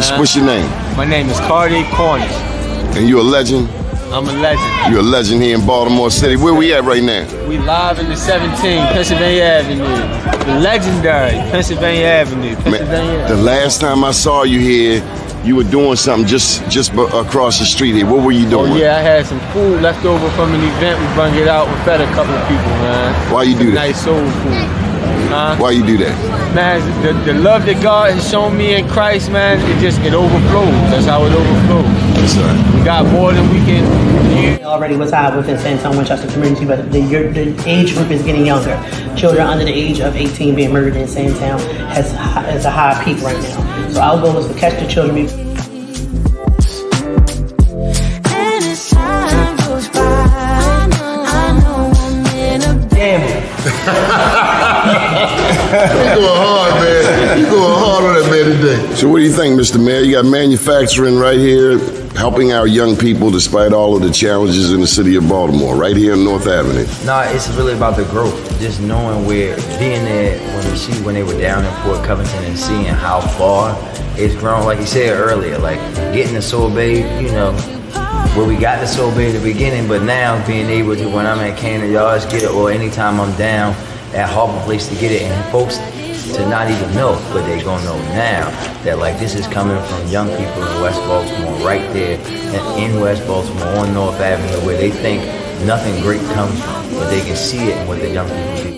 What's your name? My name is Cardi Cornish. And you a legend? I'm a legend. You're a legend here in Baltimore City. Where we at right now? We live in the 17, Pennsylvania Avenue. The legendary Pennsylvania Avenue. Man, the last time I saw you here, you were doing something just across the street here. What were you doing? Oh yeah, I had some food left over from an event. We brung it out. We fed a couple of people, man. Why you do that? Nice soul food. Why you do that? Man, the love that God has shown me in Christ, man, it overflows. That's how it overflows. That's right. We got more than we can use. It already was high within San Antonio, Winchester community, but the age group is getting younger. Children under the age of 18 being murdered in San Antonio has a high peak right now. So our goal is to catch the children. You going hard, man. You going hard on that man today. So what do you think, Mr. Mayor? You got manufacturing right here, helping our young people despite all of the challenges in the city of Baltimore, right here on North Avenue. No, it's really about the growth. Just knowing where, being there when they were down in Port Covington and seeing how far it's grown. Like you said earlier, like getting the sorbet, you know, where we got the sorbet at the beginning, but now being able to, when I'm at Cannon Yards, get it, or anytime I'm down at Harbor Place to get it, and folks to not even know, but they gonna know now that like this is coming from young people in West Baltimore, right there in West Baltimore on North Avenue, where they think nothing great comes from, but they can see it in what the young people do.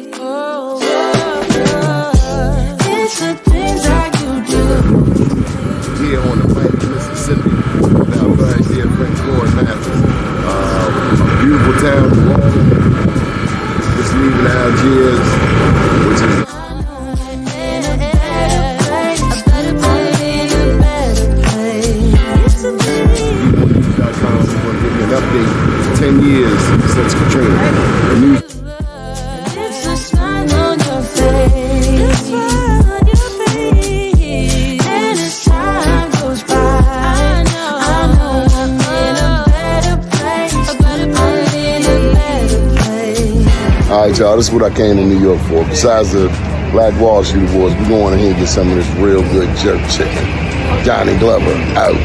Here on the Pike, Mississippi, with our very dear friend Floyd Mathis. A beautiful town, just leaving Algiers, which is an update 10 years since Katrina. It's a smile on your face. And as time goes by, I know I'm in a better place. I'm in a better place. All right, y'all, this is what I came to New York for. Besides the Black Wall Street Awards, we're going in here and get some of this real good jerk chicken. Johnny Glover, out.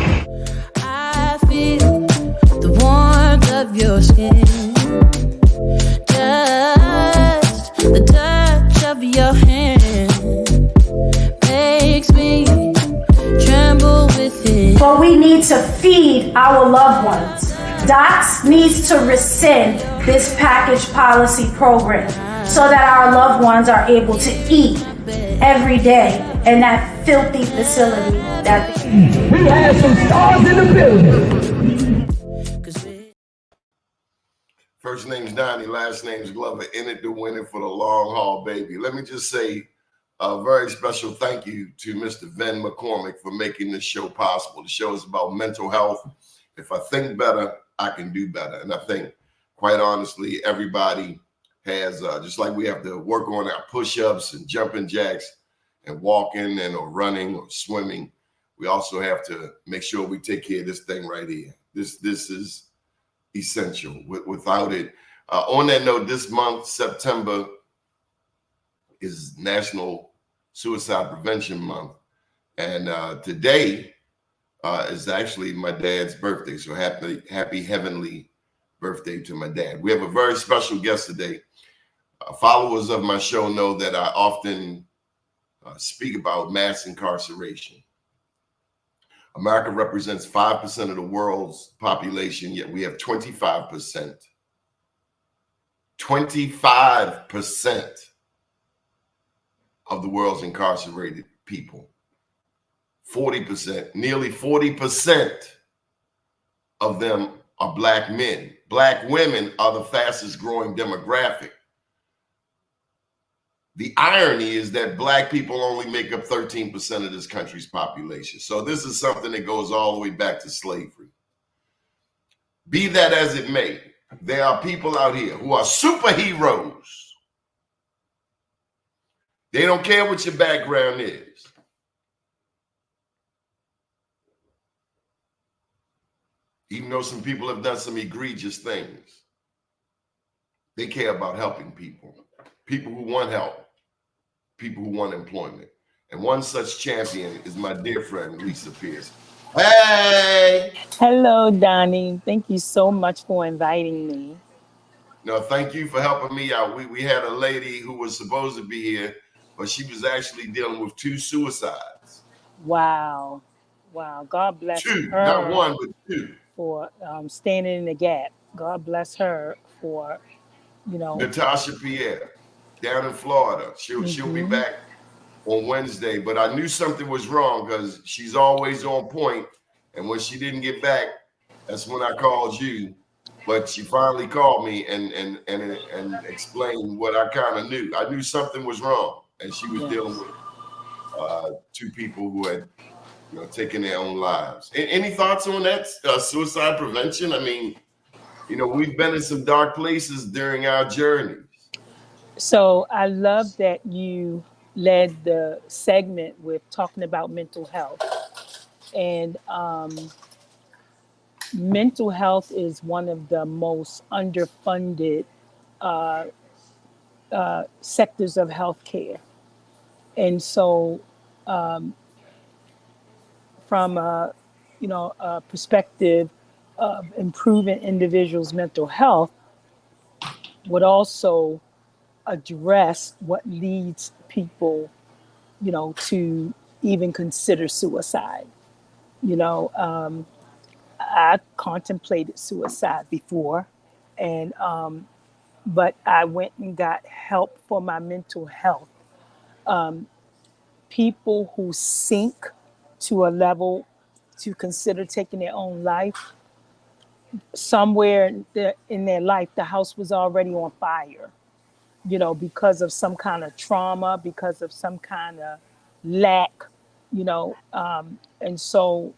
Your skin, just the touch of your hand makes me tremble within. But we need to feed our loved ones. DOTS needs to rescind this package policy program so that our loved ones are able to eat every day in that filthy facility that they We have some stars in the building. First name's Donnie, last name's Glover. In it to win it for the long haul, baby. Let me just say a very special thank you to Mr. Ven McCormick for making this show possible. The show is about mental health. If I think better, I can do better. And I think, quite honestly, everybody has, just like we have to work on our push-ups and jumping jacks and walking and or running or swimming, we also have to make sure we take care of this thing right here. This is essential. Without it, on that note, this month, September, is National Suicide Prevention Month, and today is actually my dad's birthday. So happy heavenly birthday to my dad. We have a very special guest today. Followers of my show know that I often speak about mass incarceration. America represents 5% of the world's population, yet we have 25%. 25% of the world's incarcerated people. 40%, nearly 40% of them are Black men. Black women are the fastest growing demographic. The irony is that Black people only make up 13% of this country's population. So this is something that goes all the way back to slavery. Be that as it may, there are people out here who are superheroes. They don't care what your background is. Even though some people have done some egregious things, they care about helping people. People who want help, people who want employment. And one such champion is my dear friend, Lisa Pierce. Hey! Hello, Donnie. Thank you so much for inviting me. No, thank you for helping me out. We had a lady who was supposed to be here, but she was actually dealing with 2 suicides. Wow. Wow. God bless 2, not her 1, but 2. for standing in the gap. God bless her for, Natasha Pierre down in Florida. She'll be back on Wednesday, but I knew something was wrong because she's always on point. And when she didn't get back, that's when I called you. But she finally called me and explained what I kind of knew. I knew something was wrong, and she was dealing with 2 people who had taken their own lives. Any thoughts on that? Suicide prevention? I mean, we've been in some dark places during our journeys. So I love that you led the segment with talking about mental health. And mental health is one of the most underfunded sectors of healthcare. And so, from a perspective of improving individuals' mental health, would also address what leads people, to even consider suicide. I contemplated suicide before, and but I went and got help for my mental health. People who sink to a level to consider taking their own life, somewhere in their life, the house was already on fire, because of some kind of trauma, because of some kind of lack, and so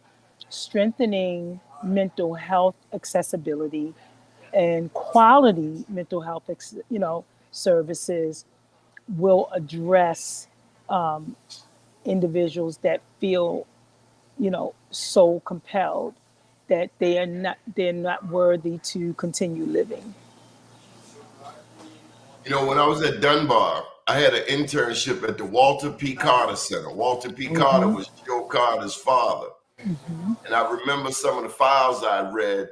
strengthening mental health accessibility and quality mental health, services will address individuals that feel, so compelled that they're not worthy to continue living. When I was at Dunbar, I had an internship at the Walter P. Carter Center. Walter P. Carter was Joe Carter's father. And I remember some of the files I read.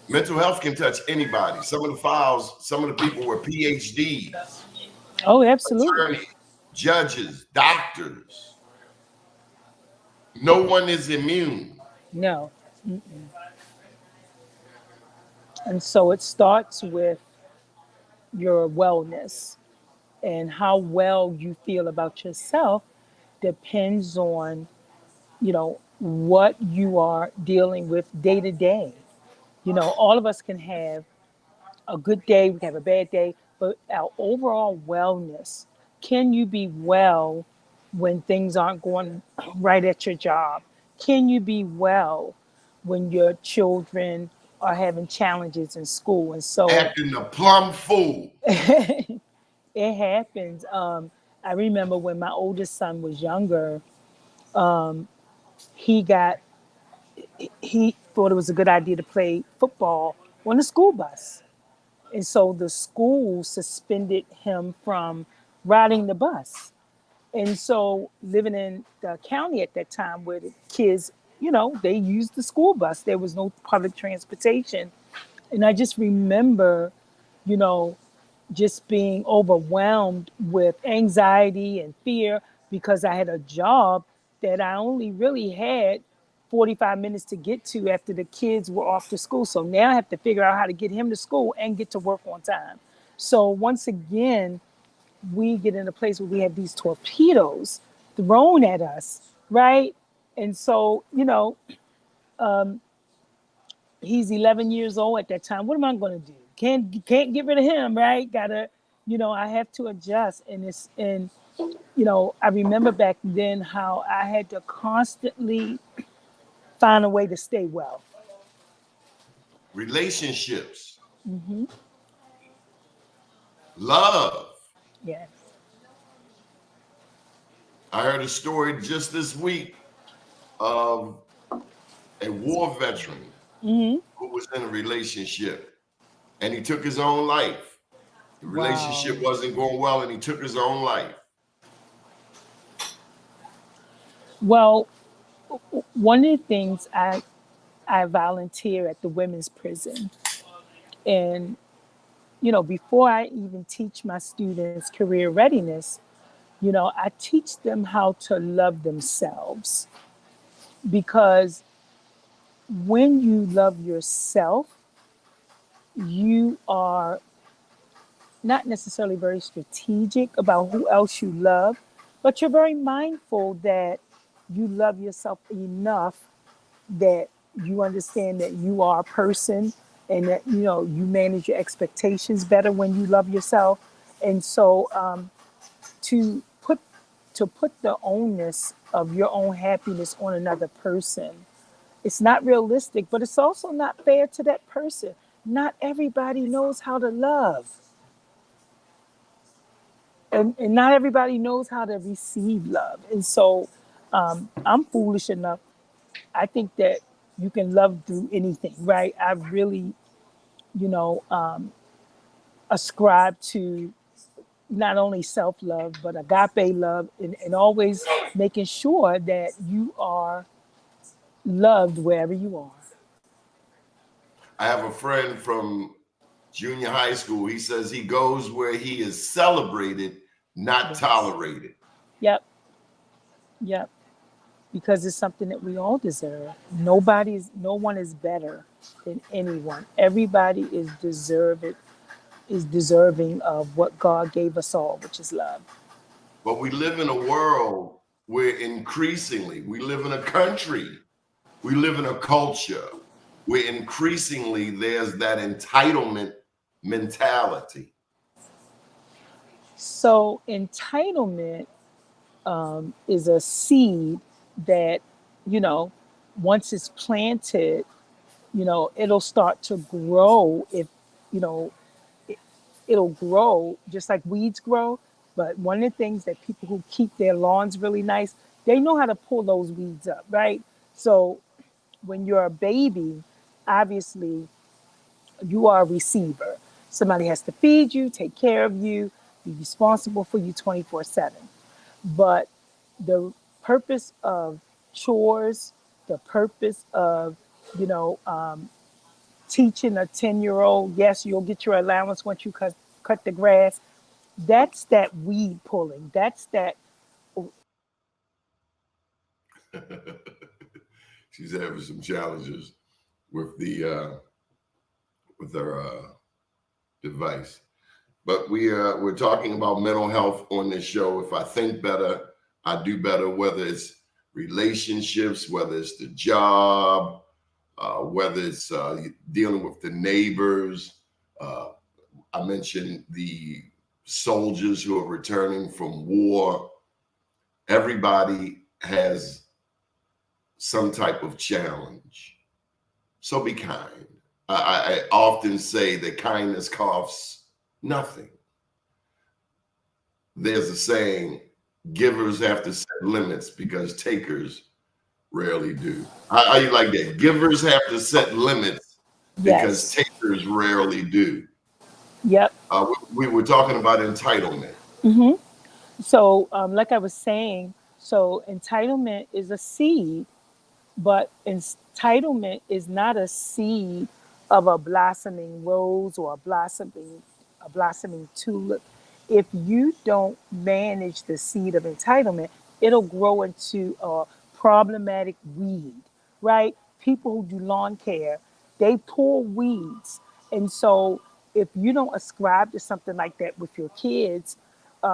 Mental health can touch anybody. Some of the files, some of the people were PhDs. Oh, absolutely. Attorneys, judges, doctors. No one is immune. No. And so it starts with your wellness, and how well you feel about yourself depends on, what you are dealing with day to day. All of us can have a good day, we can have a bad day, but our overall wellness, can you be well when things aren't going right at your job? Can you be well when your children are having challenges in school? And so Acting a plumb fool. it happens. I remember when my oldest son was younger, he thought it was a good idea to play football on the school bus. And so the school suspended him from riding the bus. And so living in the county at that time where the kids, they used the school bus. There was no public transportation. And I just remember, just being overwhelmed with anxiety and fear because I had a job that I only really had 45 minutes to get to after the kids were off to school. So now I have to figure out how to get him to school and get to work on time. So once again, we get in a place where we have these torpedoes thrown at us, right? And so, he's 11 years old at that time. What am I going to do? Can't get rid of him, right? Gotta, I have to adjust. And I remember back then how I had to constantly find a way to stay well. Relationships. Love. Yes. I heard a story just this week of a war veteran who was in a relationship and he took his own life. The relationship wasn't going well and he took his own life. Well, one of the things I volunteer at the women's prison, and before I even teach my students career readiness, I teach them how to love themselves, because when you love yourself, you are not necessarily very strategic about who else you love, but you're very mindful that you love yourself enough that you understand that you are a person, and that you manage your expectations better when you love yourself. And so to put the onus of your own happiness on another person, it's not realistic, but it's also not fair to that person. Not everybody knows how to love, and not everybody knows how to receive love. And so I'm foolish enough, I think that you can love through anything, right? I really, you know, ascribe to not only self love, but agape love, and always making sure that you are loved wherever you are. I have a friend from junior high school. He says he goes where he is celebrated, not Yes. tolerated. Yep. Yep. Because it's something that we all deserve. No one is better than anyone. Everybody is deserving of what God gave us all, which is love. But we live in a world where increasingly, we live in a country, we live in a culture where increasingly there's that entitlement mentality. So entitlement is a seed that, you know, once it's planted, it'll start to grow. If you know It'll grow just like weeds grow. But one of the things that people who keep their lawns really nice, they know how to pull those weeds up, right? So when you're a baby, obviously you are a receiver. Somebody has to feed you, take care of you, be responsible for you 24/7. But the purpose of chores, the purpose of, you know, teaching a 10-year-old, yes, you'll get your allowance once you cut the grass. That's that weed pulling. That's that. She's having some challenges with the with her device. But we're talking about mental health on this show. If I think better, I do better, whether it's relationships, whether it's the job, whether it's dealing with the neighbors. Uh, I mentioned the soldiers who are returning from war. Everybody has some type of challenge. So be kind. I often say that kindness costs nothing. There's a saying, givers have to set limits because takers rarely do. How you like that? Givers have to set limits because Yes. takers rarely do. Yep. We were talking about entitlement. Hmm. So, like I was saying, so entitlement is a seed, but entitlement is not a seed of a blossoming rose or a blossoming tulip. If you don't manage the seed of entitlement, it'll grow into a problematic weed, right? People who do lawn care, they pull weeds. And so if you don't ascribe to something like that with your kids,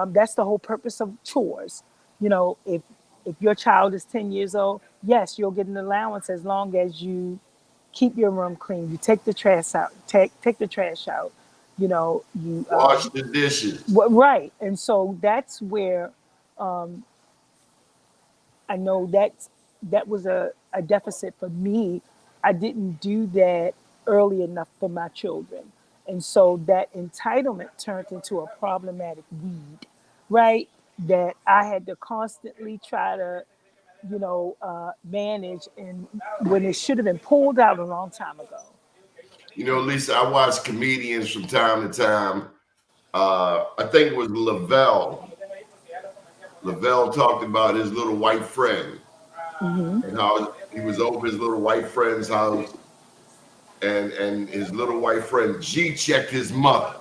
that's the whole purpose of chores. If your child is 10 years old, yes, you'll get an allowance as long as you keep your room clean. You take the trash out. Take the trash out. You Wash the dishes. right. And so that's where I know that was a deficit for me. I didn't do that early enough for my children. And so that entitlement turned into a problematic weed, right? That I had to constantly try to, manage, and when it should have been pulled out a long time ago. Lisa, I watch comedians from time to time. I think it was Lavelle. Lavelle talked about his little white friend. Mm-hmm. and how he was over his little white friend's house, and his little white friend G checked his mother,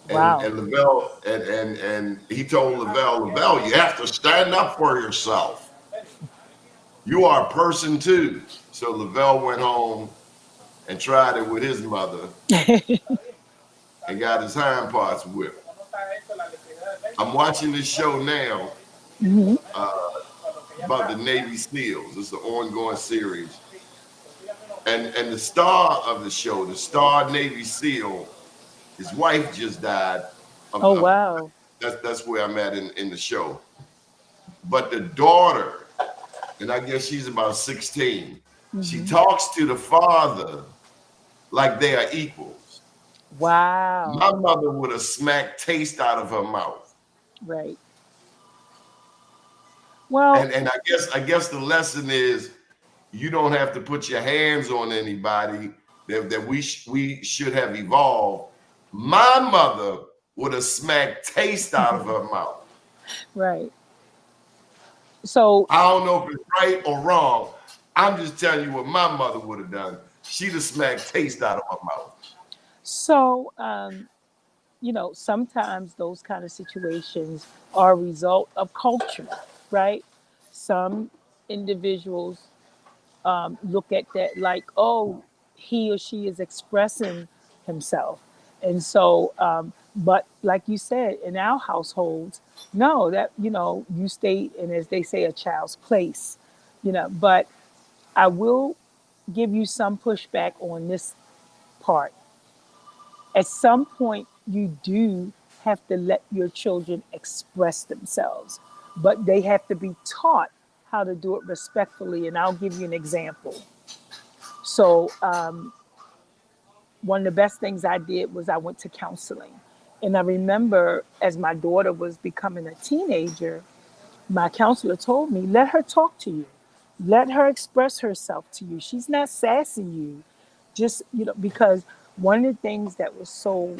Wow. and Lavelle and he told Lavelle, you have to stand up for yourself. You are a person too. So Lavelle went home and tried it with his mother and got his hind parts whipped. I'm watching this show now Mm-hmm. about the Navy SEALs. It's an ongoing series. And the star of the show, the star Navy SEAL, his wife just died. Oh wow. That's where I'm at in the show. But the daughter, and I guess she's about 16, she Mm-hmm. talks to the father like they are equals. Wow. My mother would have smacked taste out of her mouth. Right. Well, And I guess the lesson is you don't have to put your hands on anybody that we should have evolved. My mother would have smacked taste out of her mouth. right. So I don't know if it's right or wrong. I'm just telling you what my mother would have done. She'd have smacked taste out of her mouth. so sometimes those kind of situations are a result of culture, right? Some individuals look at that like, oh, he or she is expressing himself. And so, but like you said, in our households, no, that, you stay in, as they say, a child's place, but I will give you some pushback on this part. At some point, you do have to let your children express themselves, but they have to be taught how to do it respectfully. And I'll give you an example. So, one of the best things I did was I went to counseling. And I remember as my daughter was becoming a teenager, my counselor told me, let her talk to you. Let her express herself to you. She's not sassing you. Just, because one of the things that was so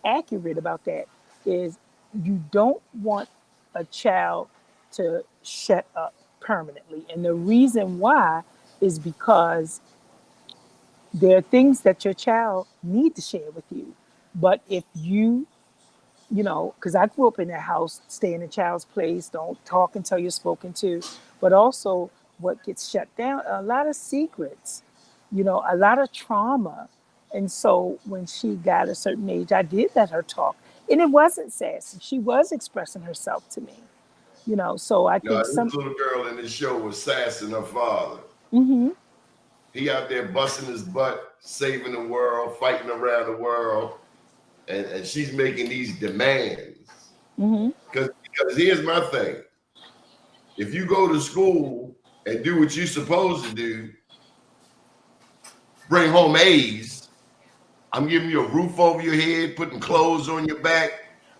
accurate about that is you don't want a child to shut up permanently. And the reason why is because there are things that your child need to share with you. But if because I grew up in a house, stay in a child's place, don't talk until you're spoken to, but also what gets shut down, a lot of secrets, a lot of trauma. And so when she got a certain age, I did let her talk. And it wasn't sassy. She was expressing herself to me, so I think This little girl in this show was sassing her father. Mhm. He out there busting his butt, saving the world, fighting around the world, and she's making these demands. Mhm. Because here's my thing. If you go to school and do what you're supposed to do, bring home A's, I'm giving you a roof over your head, putting clothes on your back,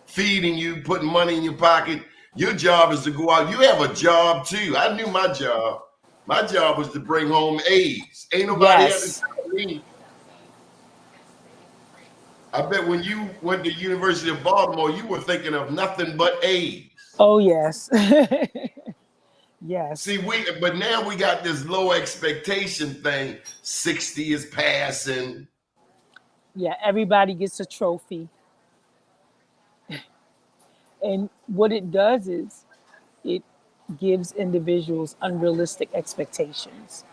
feeding you, putting money in your pocket. Your job is to go out. You have a job too. I knew my job. My job was to bring home A's. Ain't nobody had to Yes. tell me. I bet when you went to University of Baltimore, you were thinking of nothing but A's. Oh, yes. Yes. See, but now we got this low expectation thing. 60 is passing. Yeah, everybody gets a trophy. And what it does is it gives individuals unrealistic expectations.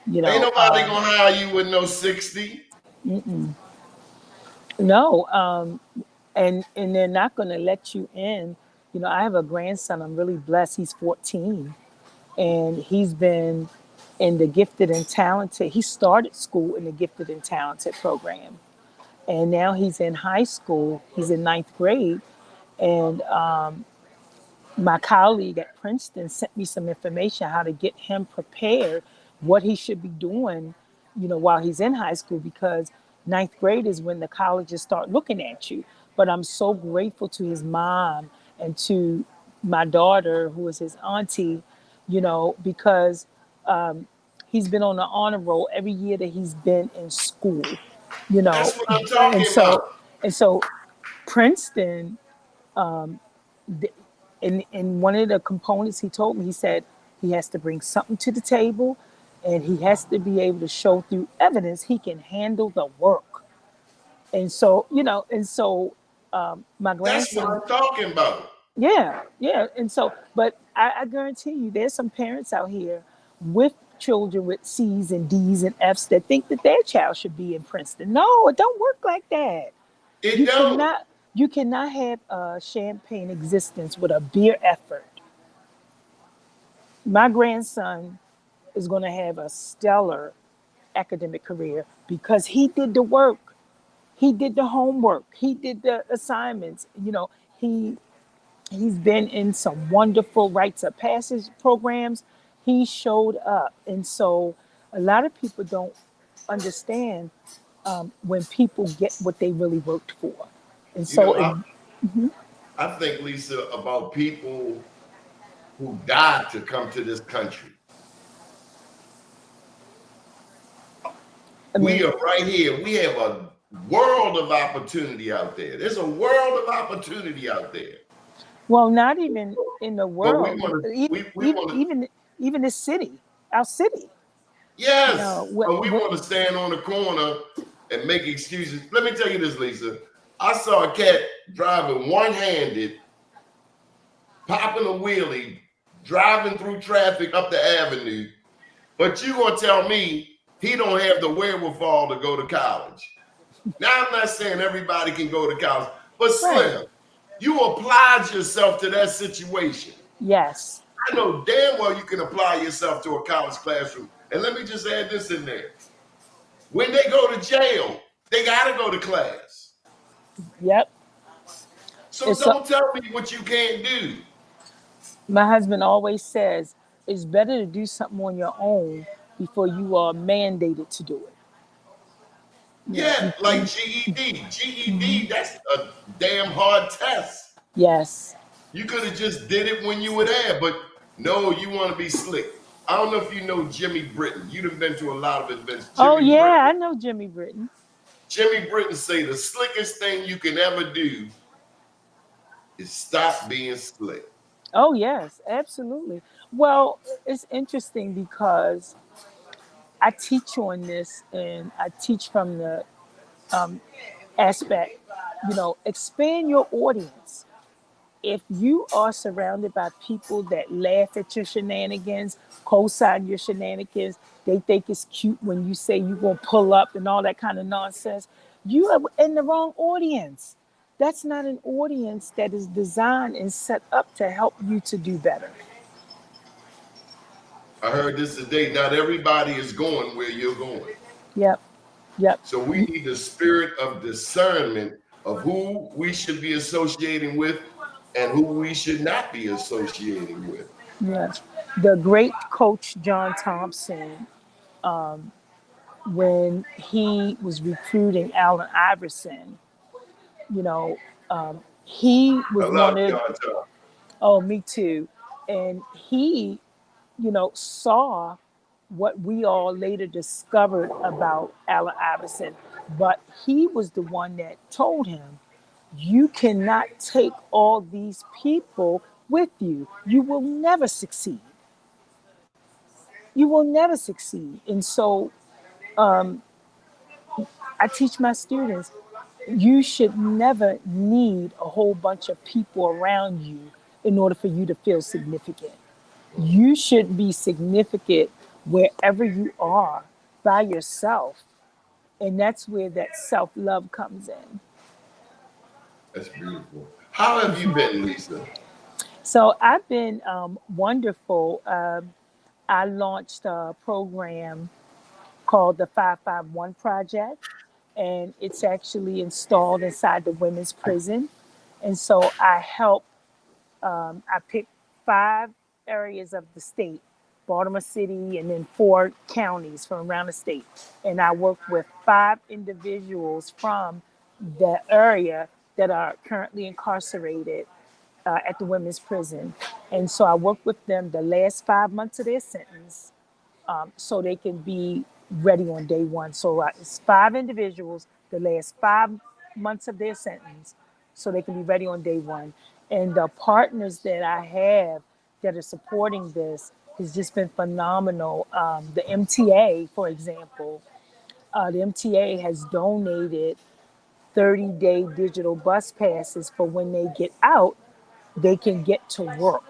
Ain't nobody gonna hire you with no 60. No, and they're not going to let you in. I have a grandson. I'm really blessed. He's 14, and he's been in the gifted and talented. He started school in the gifted and talented program, and now he's in high school. He's in ninth grade, and my colleague at Princeton sent me some information how to get him prepared, what he should be doing, while he's in high school, because ninth grade is when the colleges start looking at you. But I'm so grateful to his mom and to my daughter, who is his auntie, because he's been on the honor roll every year that he's been in school, That's what I'm talking and about. so and so Princeton, And one of the components he told me, he said he has to bring something to the table, and he has to be able to show through evidence he can handle the work. And so, my That's what grandson, I'm talking about. yeah. And so, but I guarantee you, there's some parents out here with children with C's and D's and F's that think that their child should be in Princeton. No, it don't work like that. It You don't. cannot, you cannot have a champagne existence with a beer effort. My grandson is going to have a stellar academic career because he did the work. He did the homework. He did the assignments. He he's been in some wonderful rites of passage programs. He showed up, and so a lot of people don't understand when people get what they really worked for. And You know, so, I think, Lisa, about people who died to come to this country. We are right here. We have a world of opportunity out there. There's a world of opportunity out there. well, not even in the But we world, want to, even we want to, even the city, our city. yes, but we What, want to stand on the corner and make excuses. Let me tell you this, Lisa. I saw a cat driving one-handed, popping a wheelie, driving through traffic up the avenue. But you gonna tell me he don't have the wherewithal to go to college? Now I'm not saying everybody can go to college, but Slim, you applied yourself to that situation. yes. I know damn well you can apply yourself to a college classroom. And let me just add this in there. When they go to jail, they gotta go to class. Yep. So don't tell me what you can't do. My husband always says it's better to do something on your own before you are mandated to do it. Yeah, like GED. GED, that's a damn hard test. Yes. You could have just did it when you were there, but no, you want to be slick. I don't know if you know Jimmy Britton. You'd have been to a lot of events. Jimmy Britton. I know Jimmy Britton. Jimmy Britton say the slickest thing you can ever do is stop being slick. Oh, yes, absolutely. Well, it's interesting because I teach on this and I teach from the aspect, expand your audience. If you are surrounded by people that laugh at your shenanigans, co-sign your shenanigans, they think it's cute when you say you're going to pull up and all that kind of nonsense, you are in the wrong audience. That's not an audience that is designed and set up to help you to do better. I heard this today. Not everybody is going where you're going. Yep. So we need the spirit of discernment of who we should be associating with and who we should not be associating with. Yes. The great coach John Thompson, when he was recruiting Allen Iverson, he was I love one of. John Thompson. Oh, me too. And he, saw what we all later discovered about Allen Iverson. But he was the one that told him, you cannot take all these people with you. You will never succeed. You will never succeed. And so I teach my students, you should never need a whole bunch of people around you in order for you to feel significant. You should be significant wherever you are by yourself. And that's where that self-love comes in. That's beautiful. How have you been, Lisa? So I've been wonderful. I launched a program called the 551 Project, and it's actually installed inside the women's prison. And so I picked 5 areas of the state, Baltimore City, and then 4 counties from around the state. And I work with 5 individuals from the area that are currently incarcerated at the women's prison. And so I work with them the last 5 months of their sentence so they can be ready on day one. So it's 5 individuals the last 5 months of their sentence so they can be ready on day one. And the partners that I have that are supporting this has just been phenomenal. The MTA, for example, the MTA has donated 30-day digital bus passes for when they get out, they can get to work.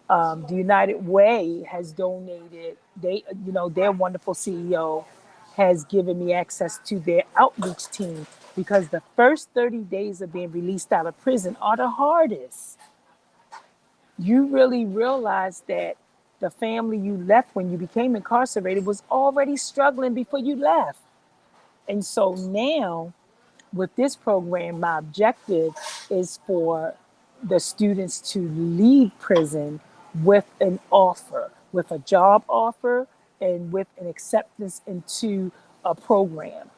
The United Way has donated, their wonderful CEO has given me access to their outreach team because the first 30 days of being released out of prison are the hardest. You really realize that the family you left when you became incarcerated was already struggling before you left. And so now, with this program, my objective is for the students to leave prison with an offer, with a job offer, and with an acceptance into a program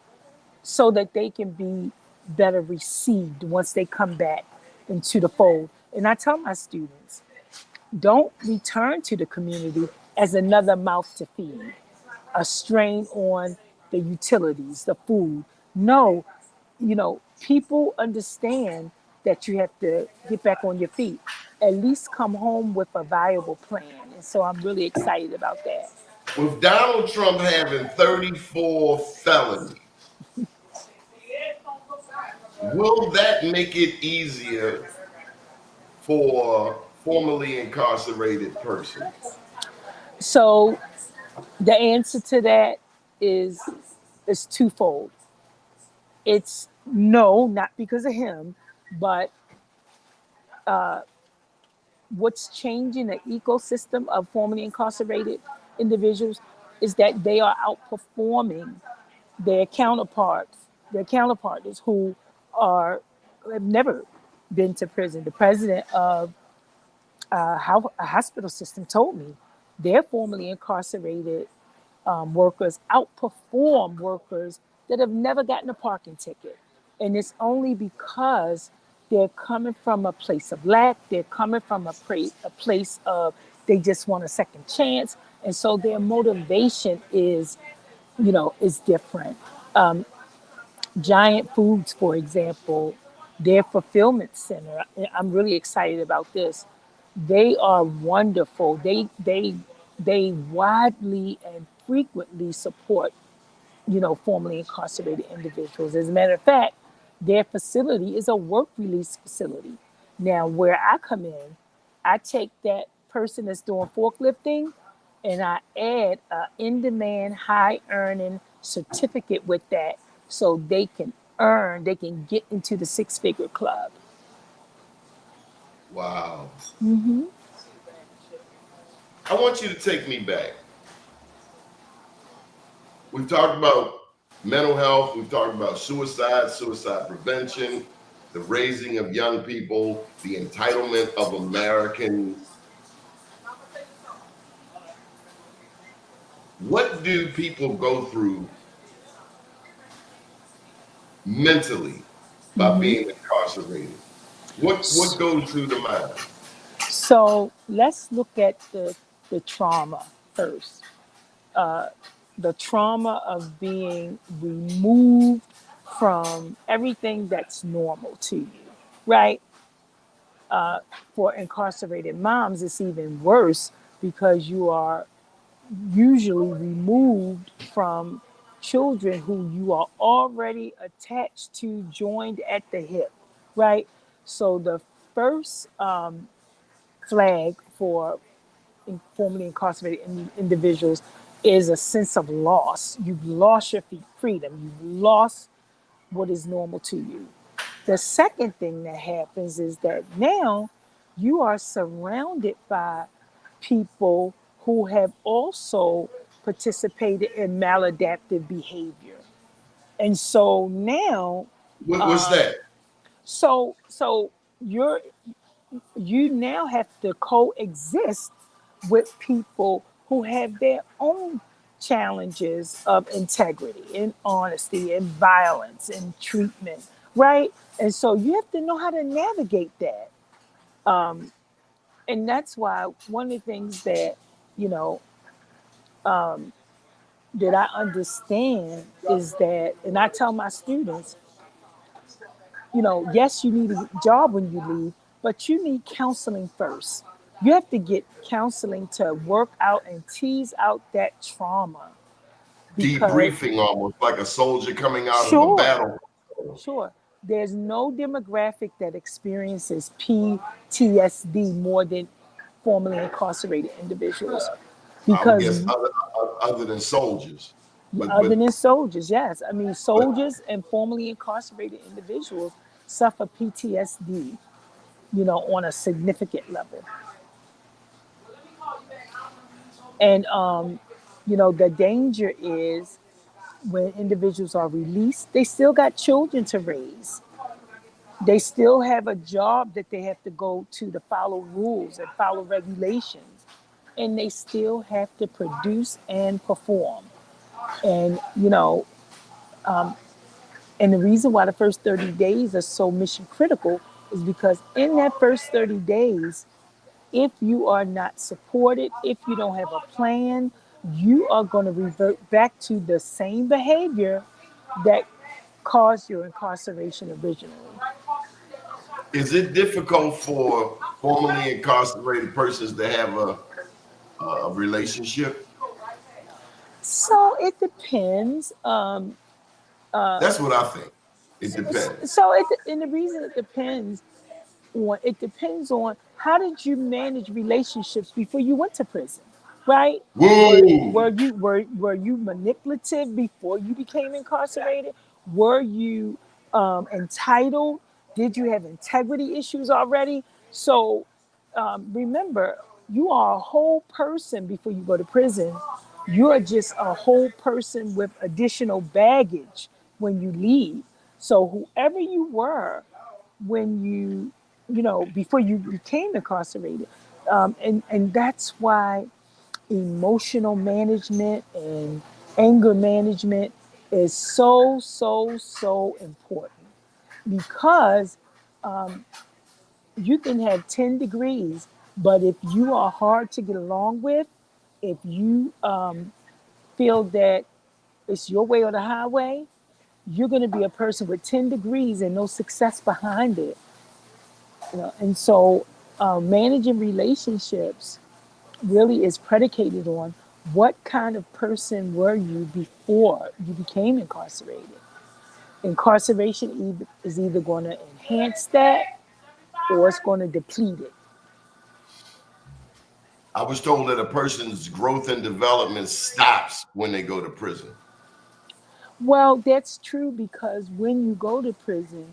so that they can be better received once they come back into the fold. And I tell my students, don't return to the community as another mouth to feed, a strain on the utilities, the food. No, people understand that you have to get back on your feet. At least come home with a viable plan. And so I'm really excited about that. With Donald Trump having 34 felonies, will that make it easier for formerly incarcerated persons? So the answer to that is twofold. It's no, not because of him, but what's changing the ecosystem of formerly incarcerated individuals is that they are outperforming their counterparts who have never been to prison. The president of how a hospital system told me their formerly incarcerated workers outperform workers that have never gotten a parking ticket. And it's only because they're coming from a place of lack. They're coming from a place of they just want a second chance. And so their motivation is different. Giant Foods, for example, their fulfillment center, I'm really excited about this. They are wonderful. They widely and frequently support, formerly incarcerated individuals. As a matter of fact, their facility is a work release facility. Now, where I come in, I take that person that's doing forklifting and I add a in-demand, high-earning certificate with that so they can get into the six-figure club. Wow. Mm-hmm. I want you to take me back. We've talked about mental health. We've talked about suicide prevention, the raising of young people, the entitlement of Americans. What do people go through mentally by being incarcerated? What goes through the mind? So let's look at the trauma first. The trauma of being removed from everything that's normal to you, right? For incarcerated moms, it's even worse because you are usually removed from children who you are already attached to, joined at the hip, right? So the first flag for formerly incarcerated individuals is a sense of loss. You've lost your freedom. You've lost what is normal to you. The second thing that happens is that now you are surrounded by people who have also participated in maladaptive behavior. And so now, What's that? so you now have to coexist with people who have their own challenges of integrity and honesty and violence and treatment, right? And so you have to know how to navigate that. And that's why one of the things that, that I understand is that, and I tell my students, yes, you need a job when you leave, but you need counseling first. You have to get counseling to work out and tease out that trauma because Debriefing, almost like a soldier coming out of a sure, battle. sure, there's no demographic that experiences PTSD more than formerly incarcerated individuals I would because guess other than soldiers, other but than soldiers, yes, I mean soldiers and formerly incarcerated individuals suffer PTSD, on a significant level. And the danger is when individuals are released, they still got children to raise. They still have a job that they have to go to follow rules and follow regulations. And they still have to produce and perform. And, and the reason why the first 30 days are so mission critical is because in that first 30 days, if you are not supported, if you don't have a plan, you are going to revert back to the same behavior that caused your incarceration originally. is it difficult for formerly incarcerated persons to have a relationship? So it depends. That's what I think. It depends. And the reason it depends on how did you manage relationships before you went to prison, right? Whoa! Were you manipulative before you became incarcerated? Were you entitled? Did you have integrity issues already? So remember, you are a whole person before you go to prison. You are just a whole person with additional baggage when you leave. So whoever you were when before you became incarcerated, and that's why emotional management and anger management is so important because you can have 10 degrees, but if you are hard to get along with, if you feel that it's your way or the highway, you're going to be a person with 10 degrees and no success behind it. And so managing relationships really is predicated on what kind of person were you before you became incarcerated. Incarceration is either going to enhance that or it's going to deplete it. I was told that a person's growth and development stops when they go to prison. Well, that's true because when you go to prison,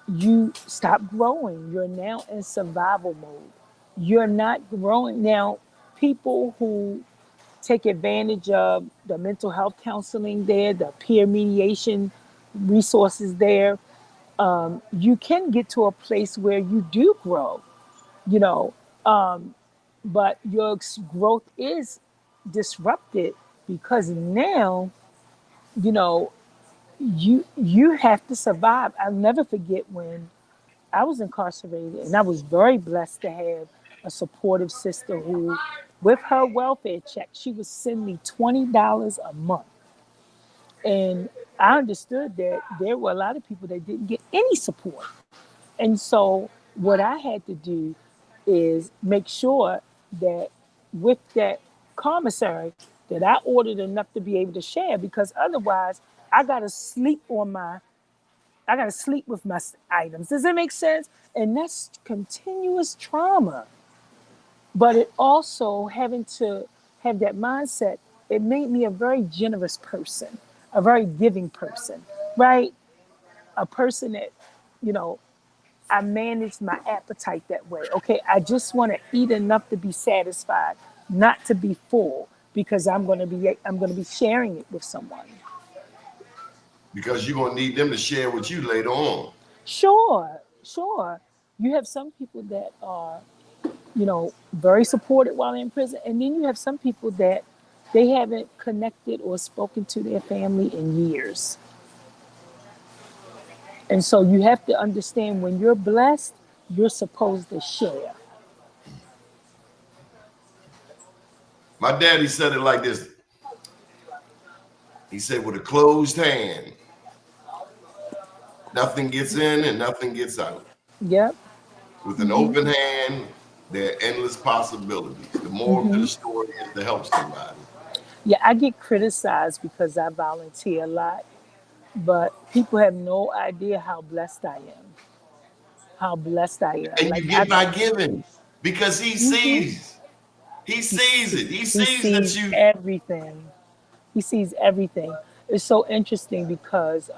you stop growing. You're now in survival mode. You're not growing. Now, people who take advantage of the mental health counseling there, the peer mediation resources there, you can get to a place where you do grow, you know, um, but your growth is disrupted because now, you know, you have to survive. I'll never forget when I was incarcerated, and I was very blessed to have a supportive sister who, with her welfare check, she would send me $20 a month. And I understood that there were a lot of people that didn't get any support. And so, what I had to do is make sure that with that commissary, that I ordered enough to be able to share, because otherwise, I got to sleep I got to sleep with my items. Does that make sense? And that's continuous trauma. But it also, having to have that mindset, it made me a very generous person, a very giving person, right? A person that, you know, I managed my appetite that way. Okay, I just want to eat enough to be satisfied, not to be full, because I'm going to be sharing it with someone. Because you're going to need them to share with you later on. Sure, sure. You have some people that are, very supported while in prison. And then you have some people that they haven't connected or spoken to their family in years. And so you have to understand when you're blessed, you're supposed to share. My daddy said it like this. He said, with a closed hand, nothing gets in and nothing gets out. Yep. With an open hand, there are endless possibilities. The moral to the story is to help somebody. Yeah, I get criticized because I volunteer a lot, but people have no idea how blessed I am. How blessed I am. And you Like I, get by giving because he hmm sees. He sees it. He he sees that sees you. everything. He sees everything. It's so interesting because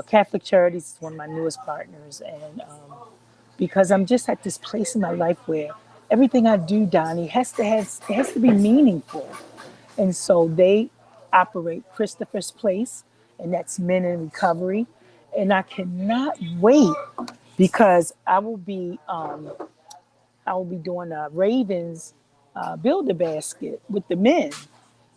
Catholic Charities is one of my newest partners, and because I'm just at this place in my life where everything I do, Donnie, it has to be meaningful. And so they operate Christopher's Place, and that's men in recovery. And I cannot wait because I will be doing a Ravens Builder Basket with the men,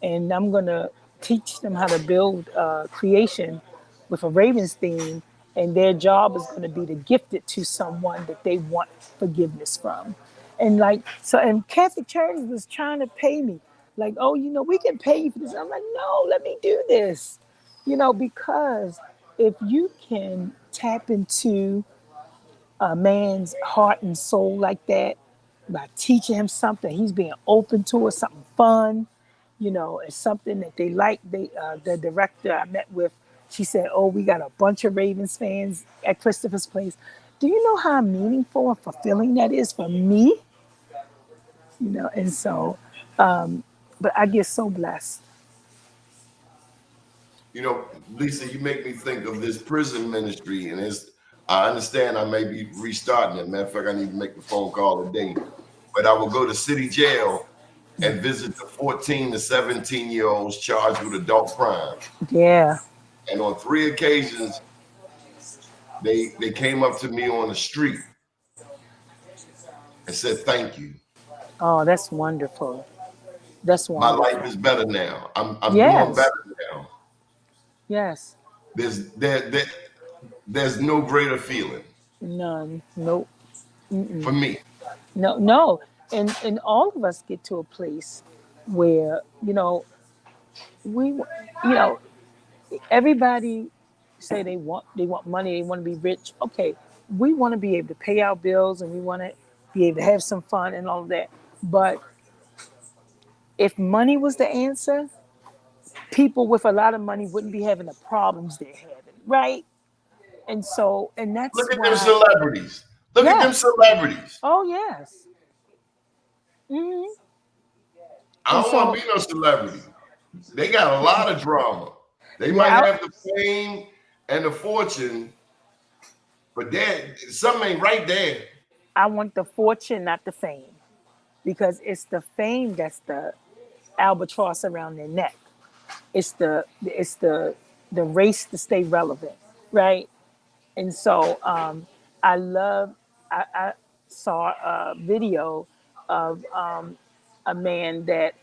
and I'm gonna teach them how to build creation with a Ravens theme, and their job is gonna be to gift it to someone that they want forgiveness from. And like so, and Catholic Charities was trying to pay me, like, oh, we can pay you for this. I'm like, no, let me do this, because if you can tap into a man's heart and soul like that by teaching him something he's being open to, or something fun, it's something that they like. The director I met with, she said, oh, we got a bunch of Ravens fans at Christopher's Place. Do you know how meaningful and fulfilling that is for me? And so but I get so blessed. Lisa, you make me think of this prison ministry, and I understand I may be restarting it. Matter of fact, I need to make the phone call today. But I will go to city jail and visit the 14 to 17-year-olds charged with adult crime. Yeah. And on 3 occasions, they came up to me on the street and said, "Thank you. Oh, that's wonderful. That's My life wonderful. is better now. I'm doing Yes. better now." Yes. There's no greater feeling None. Nope. for me. No, no. And all of us get to a place where, we, everybody say they want money, they want to be rich. Okay, we want to be able to pay our bills, and we want to be able to have some fun and all of that. But if money was the answer, people with a lot of money wouldn't be having the problems they're having, right? And that's Look at them why, celebrities. Look at them yes. celebrities. Oh, yes. hmm I And don't want so, to be no celebrity. They got a lot of drama. They might yeah, have the fame and the fortune, but something ain't right there. I want the fortune, not the fame, because it's the fame that's the albatross around their neck. It's the race to stay relevant, right? And so I love. I saw a video of a man that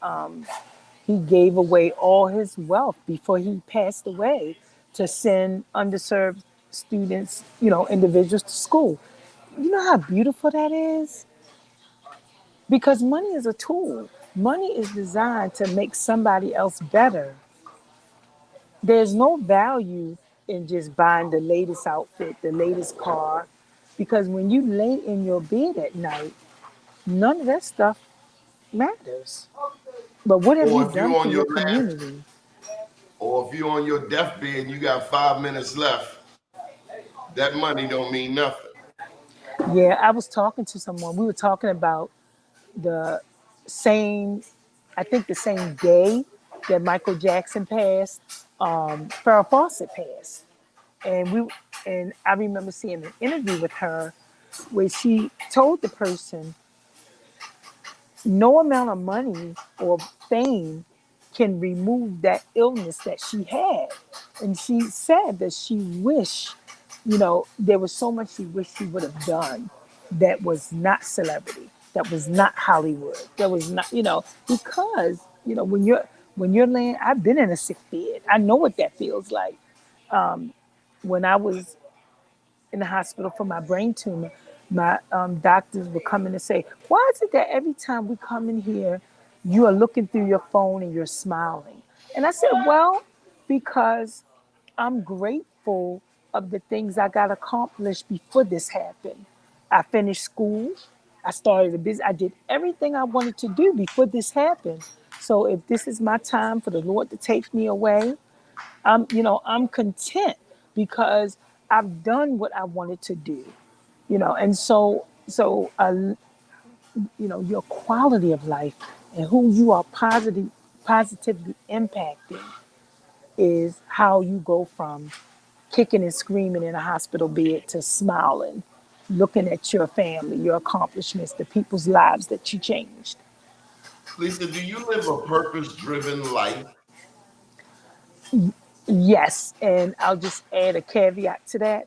he gave away all his wealth before he passed away to send underserved students, individuals to school. You know how beautiful that is? Because money is a tool. Money is designed to make somebody else better. There's no value in just buying the latest outfit, the latest car, because when you lay in your bed at night, none of that stuff matters. But what have Or you if you're done for on your your last, community? or if you're on your deathbed and you got 5 minutes left, that money don't mean nothing. Yeah, I was talking to someone. We were talking about the same, I think the same day that Michael Jackson passed, Farrah Fawcett passed. And I remember seeing an interview with her where she told the person no amount of money or fame can remove that illness that she had. And she said that she wished, there was so much she wished she would have done that was not celebrity, that was not Hollywood, that was not, because, when you're laying, I've been in a sick bed. I know what that feels like. When I was in the hospital for my brain tumor, my doctors would come in and say, why is it that every time we come in here, you are looking through your phone and you're smiling? And I said, well, because I'm grateful of the things I got accomplished before this happened. I finished school. I started a business. I did everything I wanted to do before this happened. So if this is my time for the Lord to take me away, I'm content because I've done what I wanted to do. And your quality of life and who you are positively impacting is how you go from kicking and screaming in a hospital bed to smiling, looking at your family, your accomplishments, the people's lives that you changed. Lisa, do you live a purpose-driven life? Yes, and I'll just add a caveat to that.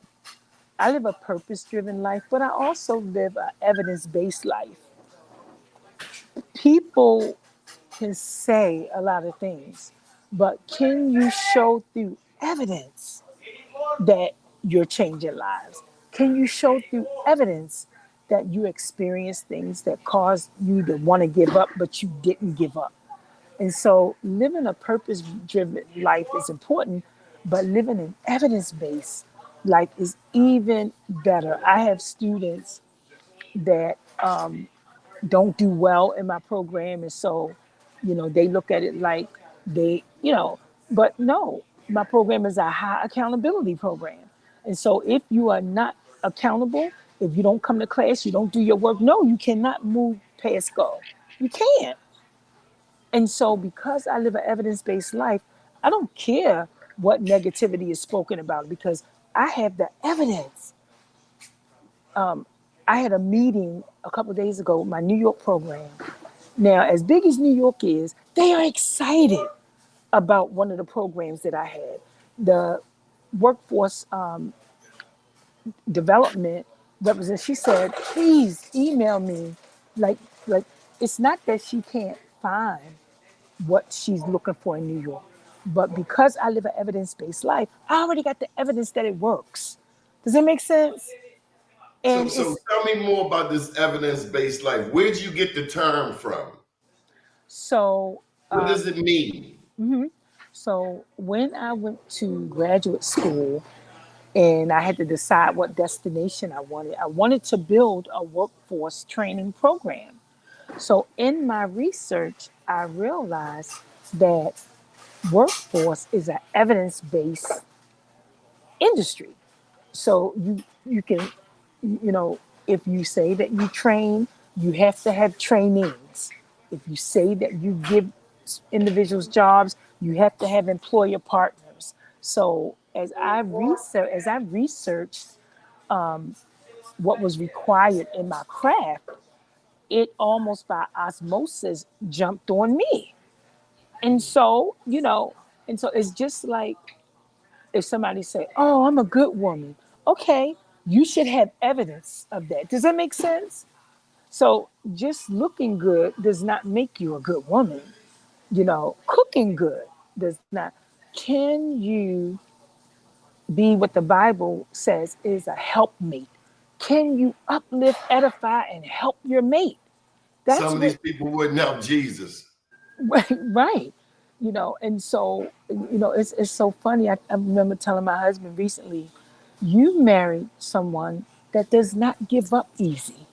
I live a purpose-driven life, but I also live an evidence-based life. People can say a lot of things, but can you show through evidence that you're changing lives? Can you show through evidence that you experienced things that caused you to want to give up, but you didn't give up? And so living a purpose driven life is important, but living an evidence based life is even better. I have students that don't do well in my program. And so, they look at it like but no, my program is a high accountability program. And so if you are not accountable, if you don't come to class, you don't do your work, no, you cannot move past go. You can't. And so because I live an evidence-based life, I don't care what negativity is spoken about because I have the evidence. I had a meeting a couple of days ago with my New York program. Now, as big as New York is, they are excited about one of the programs that I had. The workforce development representative, she said, please email me. Like, like it's not that she can't find what she's looking for in New York, but because I live an evidence-based life, I already got the evidence that it works. Does that make sense? And So tell me more about this evidence-based life. Where did you get the term from? so What does it mean? So when I went to graduate school and I had to decide what destination I wanted to build a workforce training program. So in my research, I realized that workforce is an evidence-based industry. So you can, if you say that you train, you have to have trainees. If you say that you give individuals jobs, you have to have employer partners. So as I researched what was required in my craft, it almost by osmosis jumped on me. And so, it's just like if somebody say, "Oh, I'm a good woman." Okay, you should have evidence of that. Does that make sense? So just looking good does not make you a good woman. Cooking good does not. Can you be what the Bible says is a helpmate? Can you uplift, edify, and help your mate? That's Some of what these people wouldn't help Jesus. right. And so, it's so funny. I remember telling my husband recently, you married someone that does not give up easy.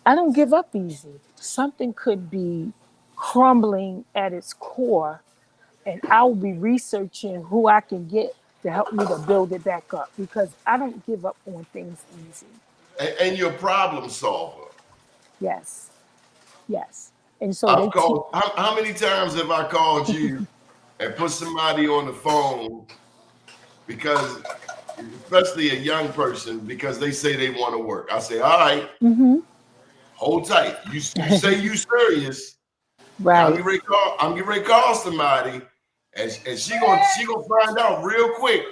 I don't give up easy. Something could be crumbling at its core, and I'll be researching who I can get to help me to build it back up because I don't give up on things easy. And you're a problem solver. Yes, yes. And so I've called, how many times have I called you and put somebody on the phone because, especially a young person, because they say they want to work. I say, all right, hold tight. You say you serious. right. I'm getting ready to call somebody, and she gonna find out real quick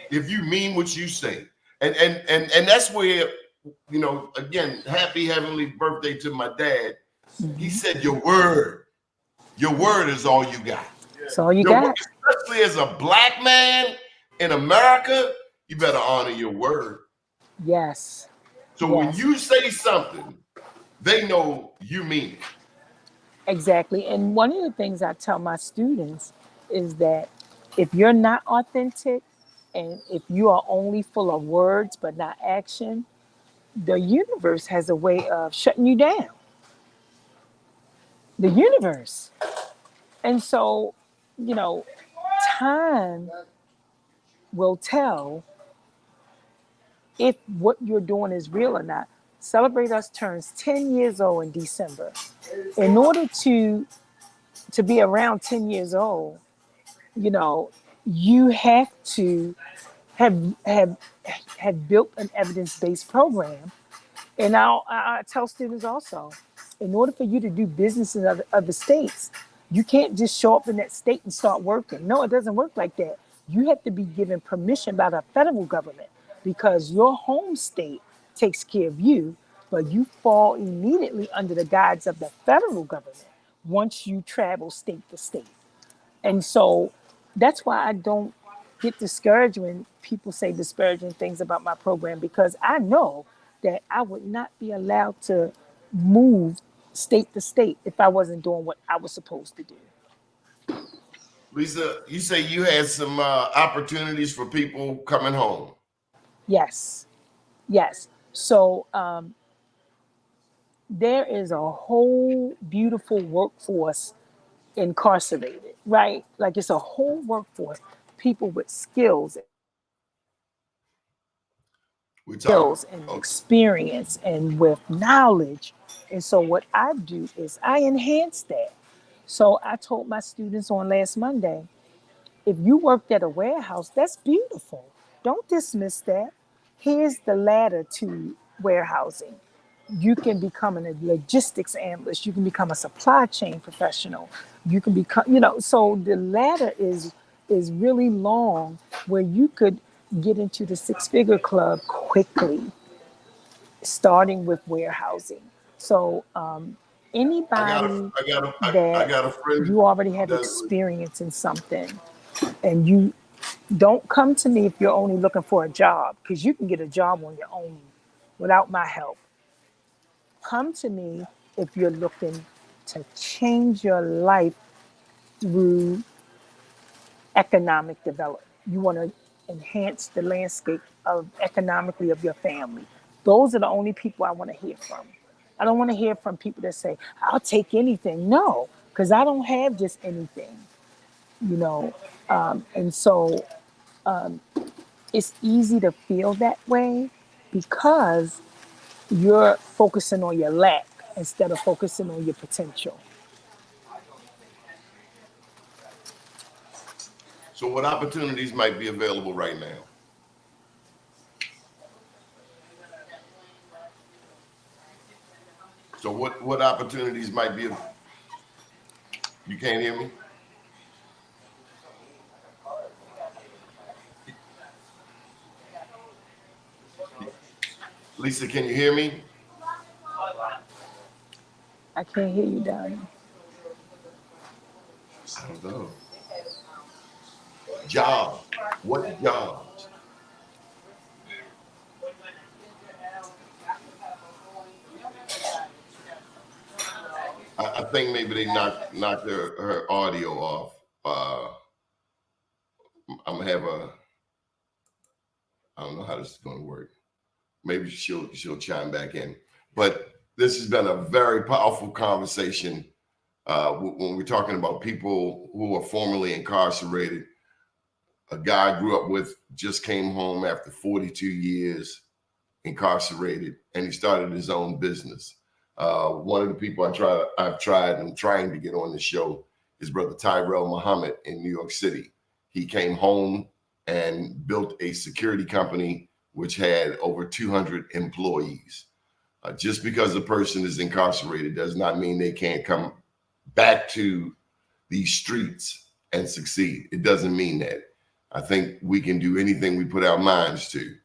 if you mean what you say. And that's where, again, happy heavenly birthday to my dad. He said, your word is all you got. That's all you Your got. word, especially as a black man in America, you better honor your word. Yes. So when you say something, they know you mean it. Exactly. And one of the things I tell my students is that if you're not authentic and if you are only full of words but not action, the universe has a way of shutting you down. The universe. And so, you know, time will tell if what you're doing is real or not. Celebrate Us turns 10 years old in December. In order to be around 10 years old, you know, you have to have have built an evidence-based program. And I tell students also, in order for you to do business in other states, you can't just show up in that state and start working. No, it doesn't work like that. You have to be given permission by the federal government because your home state takes care of you, but you fall immediately under the guides of the federal government once you travel state to state. And so that's why I don't get discouraged when people say disparaging things about my program because I know that I would not be allowed to move state to state if I wasn't doing what I was supposed to do. Lisa, you say you had some opportunities for people coming home. Yes. Yes. So there is a whole beautiful workforce incarcerated, right? Like it's a whole workforce, people with skills and experience and with knowledge. And so what I do is I enhance that. So I told my students on last Monday, if you worked at a warehouse, that's beautiful. Don't dismiss that. Here's the ladder to warehousing. You can become a logistics analyst. You can become a supply chain professional. You can become, you know, so the ladder is really long where you could get into the six-figure club quickly, starting with warehousing. So anybody I got a friend you already have experience in something and you don't come to me if you're only looking for a job because you can get a job on your own without my help. Come to me if you're looking to change your life through economic development. You want to enhance the landscape of economically of your family. Those are the only people I want to hear from. I don't want to hear from people that say, I'll take anything. No, because I don't have just anything, you know. And so it's easy to feel that way because you're focusing on your lack instead of focusing on your potential. So what opportunities might be available right now? So what opportunities might be? You can't hear me? Lisa, can you hear me? I can't hear you, Donnie. I don't know. Jobs. What jobs? I think maybe they knocked her audio off. I'm gonna have I don't know how this is gonna work. Maybe she'll chime back in. But this has been a very powerful conversation when we're talking about people who are formerly incarcerated. A guy I grew up with just came home after 42 years incarcerated, and he started his own business. One of the people I'm trying to get on the show is Brother Tyrell Muhammad in New York City. He came home and built a security company which had over 200 employees. Just because a person is incarcerated does not mean they can't come back to these streets and succeed. It doesn't mean that. I think we can do anything we put our minds to.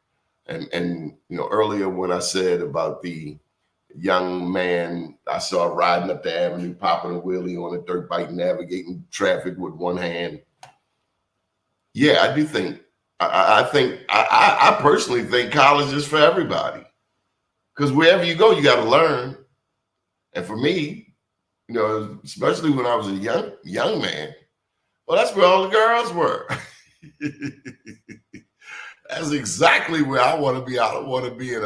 And you know, earlier when I said about the young man I saw riding up the avenue, popping a wheelie on a dirt bike, navigating traffic with one hand. Yeah, I do think, I personally think college is for everybody. Because wherever you go, you got to learn. And for me, you know, especially when I was a young man, well, that's where all the girls were. That's exactly where I want to be. I don't want to be in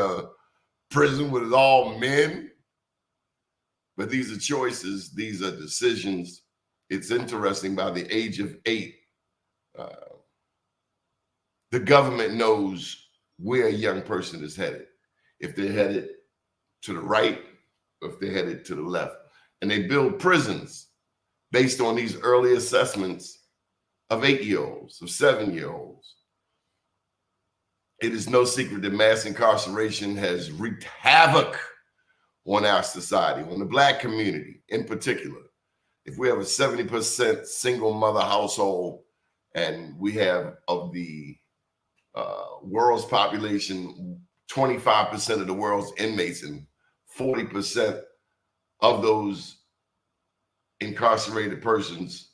prison with all men. But these are choices. These are decisions. It's interesting, by the age of 8, the government knows where a young person is headed. If they're headed to the right, or if they're headed to the left. And they build prisons based on these early assessments of 8-year-olds, of 7-year-olds. It is no secret that mass incarceration has wreaked havoc on our society, on the Black community in particular. If we have a 70% single mother household, and we have, of the world's population, 25% of the world's inmates, and 40% of those incarcerated persons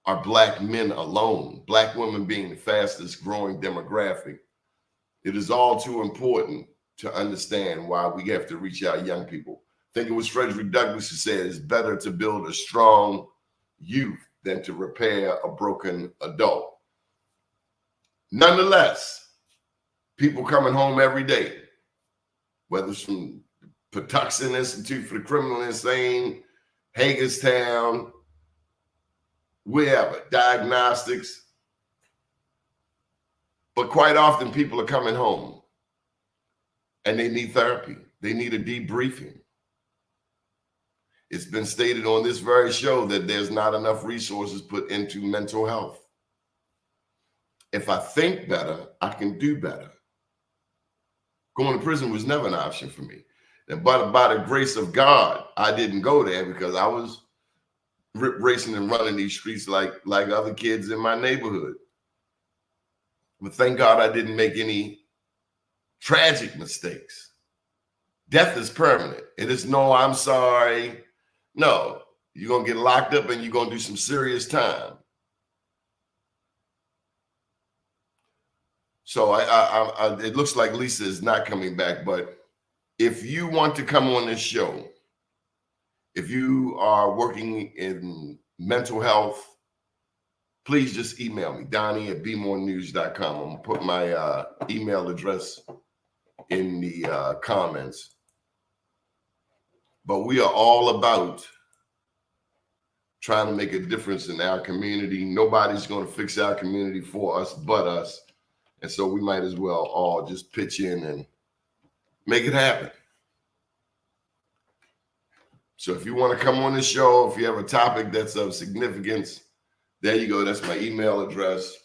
are Black men alone, Black women being the fastest growing demographic, it is all too important to understand why we have to reach our young people. I think it was Frederick Douglass who said it's better to build a strong youth than to repair a broken adult. Nonetheless, people coming home every day, whether it's from Patuxent Institute for the Criminal Insane, Hagerstown, wherever, diagnostics. But quite often people are coming home and they need therapy. They need a debriefing. It's been stated on this very show that there's not enough resources put into mental health. If I think better, I can do better. Going to prison was never an option for me. And by the grace of God, I didn't go there because I was racing and running these streets like other kids in my neighborhood. But thank God I didn't make any tragic mistakes. Death is permanent. It is no, I'm sorry. No, you're going to get locked up and you're going to do some serious time. So it looks like Lisa is not coming back, but if you want to come on this show, if you are working in mental health, please just email me, Donnie@bmorenews.com. I'm going to put my email address in the comments. But we are all about trying to make a difference in our community. Nobody's going to fix our community for us but us. And so we might as well all just pitch in and make it happen. So if you want to come on the show, if you have a topic that's of significance, there you go. That's my email address.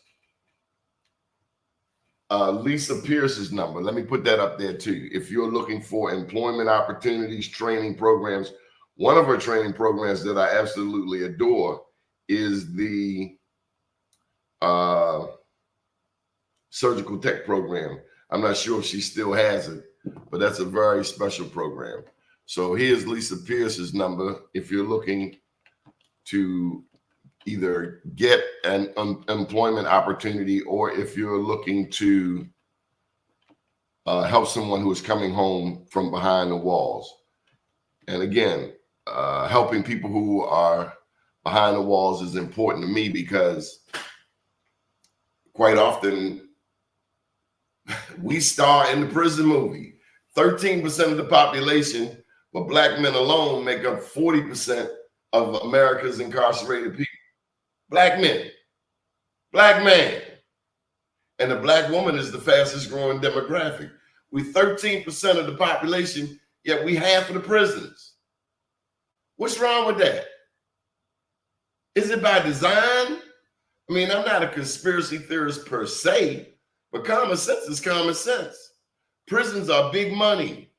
Lisa Pierce's number. Let me put that up there too. If you're looking for employment opportunities, training programs, one of her training programs that I absolutely adore is the surgical tech program. I'm not sure if she still has it, but that's a very special program. So here's Lisa Pierce's number if you're looking to either get an employment opportunity or if you're looking to help someone who is coming home from behind the walls. And again, helping people who are behind the walls is important to me because quite often we star in the prison movie. 13% of the population, but Black men alone make up 40% of America's incarcerated people. Black men, Black man. And the Black woman is the fastest growing demographic. We 13% of the population, yet we half of the prisons. What's wrong with that? Is it by design? I mean, I'm not a conspiracy theorist per se, but common sense is common sense. Prisons are big money.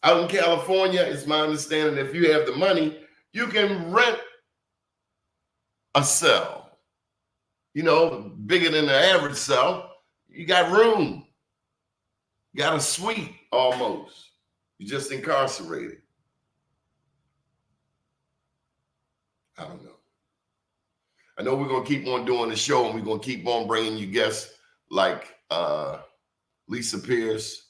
Out in California, it's my understanding that if you have the money, you can rent a cell, you know, bigger than the average cell. You got room. You got a suite almost. You're just incarcerated. I don't know. I know we're going to keep on doing the show and we're going to keep on bringing you guests like Lisa Pierce.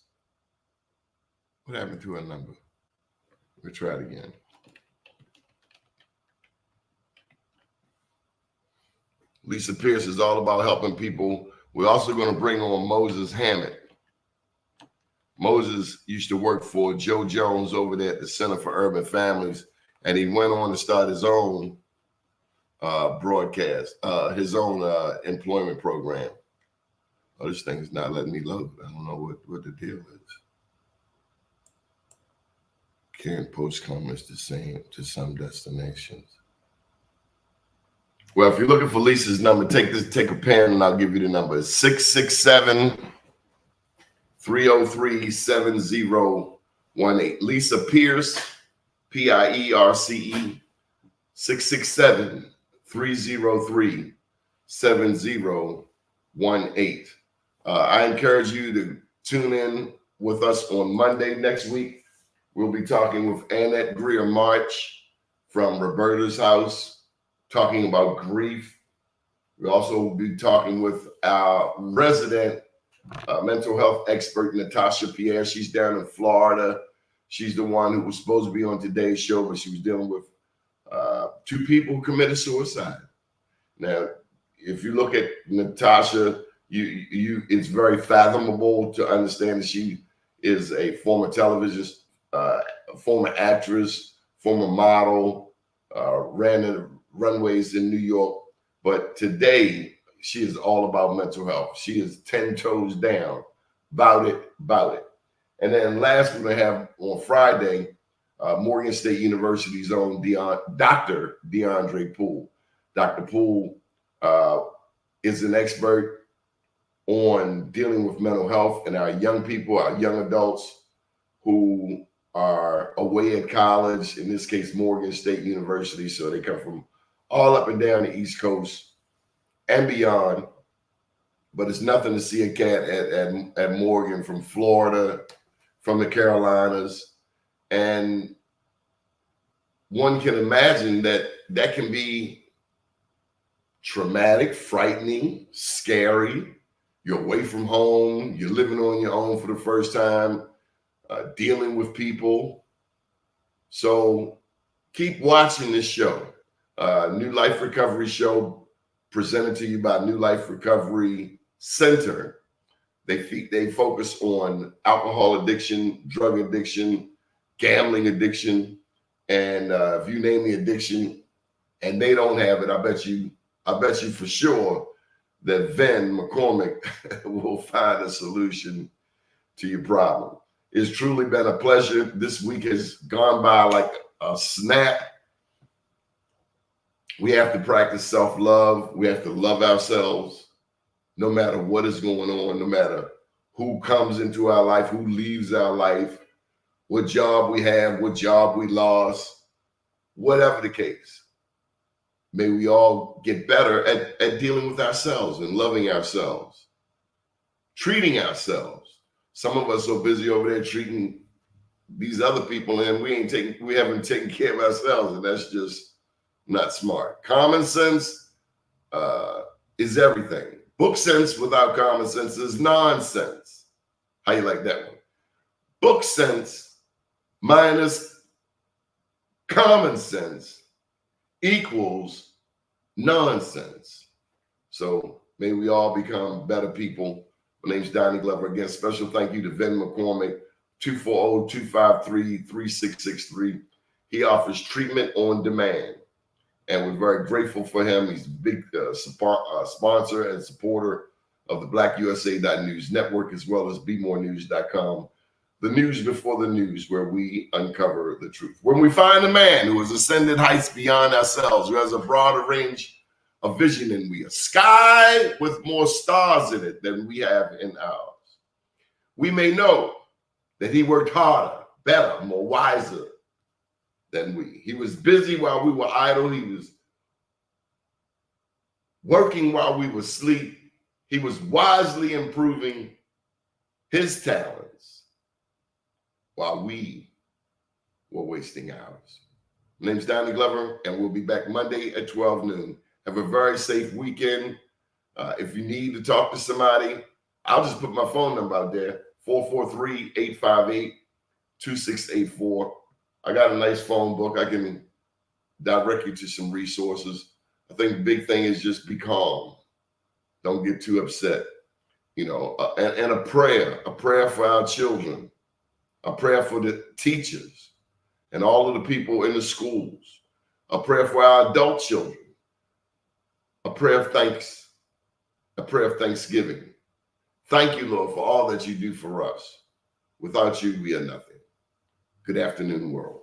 What happened to her number? We'll try it again. Lisa Pierce is all about helping people. We're also going to bring on Moses Hammett. Moses used to work for Joe Jones over there at the Center for Urban Families, and he went on to start his own broadcast, his own employment program. Oh, this thing is not letting me load. I don't know what the deal is. Can't post comments the same to some destinations. Well, if you're looking for Lisa's number, take a pen and I'll give you the number. It's 667-303-7018. Lisa Pierce, Pierce, 667-303-7018. I encourage you to tune in with us on Monday next week. We'll be talking with Annette Greer March from Roberta's House, talking about grief. We'll also be talking with our resident mental health expert, Natasha Pierre. She's down in Florida. She's the one who was supposed to be on today's show, but she was dealing with 2 people who committed suicide. Now, if you look at Natasha, it's very fathomable to understand that she is a former television, former actress, former model, ran the runways in New York. But today, she is all about mental health. She is 10 toes down about it. And then last, we're going to have on Friday, Morgan State University's own Dr. DeAndre Poole. Dr. Poole is an expert on dealing with mental health and our young people, our young adults who are away at college, in this case, Morgan State University. So they come from all up and down the East Coast and beyond. But it's nothing to see a cat at Morgan from Florida, from the Carolinas. And one can imagine that can be traumatic, frightening, scary. You're away from home. You're living on your own for the first time, dealing with people. So keep watching this show. New Life Recovery Show presented to you by New Life Recovery Center. They focus on alcohol addiction, drug addiction, gambling addiction, and if you name the addiction and they don't have it, I bet you for sure that Ven McCormick will find a solution to your problem. It's truly been a pleasure. This week has gone by like a snap. We have to practice self-love. We have to love ourselves no matter what is going on, no matter who comes into our life, who leaves our life, what job we have, what job we lost, whatever the case. May we all get better at dealing with ourselves and loving ourselves, treating ourselves. Some of us are busy over there treating these other people, and we haven't taken care of ourselves, and that's just not smart. Common sense is everything. Book sense without common sense is nonsense. How you like that one? Book sense minus common sense equals nonsense. So may we all become better people. My name's Donnie Glover. Again, special thank you to Ven McCormick, 240-253-3663. He offers treatment on demand, and we're very grateful for him. He's a big sponsor and supporter of the BlackUSA.News Network, as well as BeMoreNews.com. The news before the news, where we uncover the truth. When we find a man who has ascended heights beyond ourselves, who has a broader range of vision than we, a sky with more stars in it than we have in ours, we may know that he worked harder, better, more wiser than we. He was busy while we were idle. He was working while we were asleep. He was wisely improving his talents while we were wasting ours. My name's Donnie Glover, and we'll be back Monday at 12 noon. Have a very safe weekend. If you need to talk to somebody, I'll just put my phone number out there, 443-858-2684. I got a nice phone book. I can direct you to some resources. I think the big thing is just be calm. Don't get too upset. And a prayer for our children. A prayer for the teachers and all of the people in the schools. A prayer for our adult children. A prayer of thanks. A prayer of thanksgiving. Thank you, Lord, for all that you do for us. Without you, we are nothing. Good afternoon, world.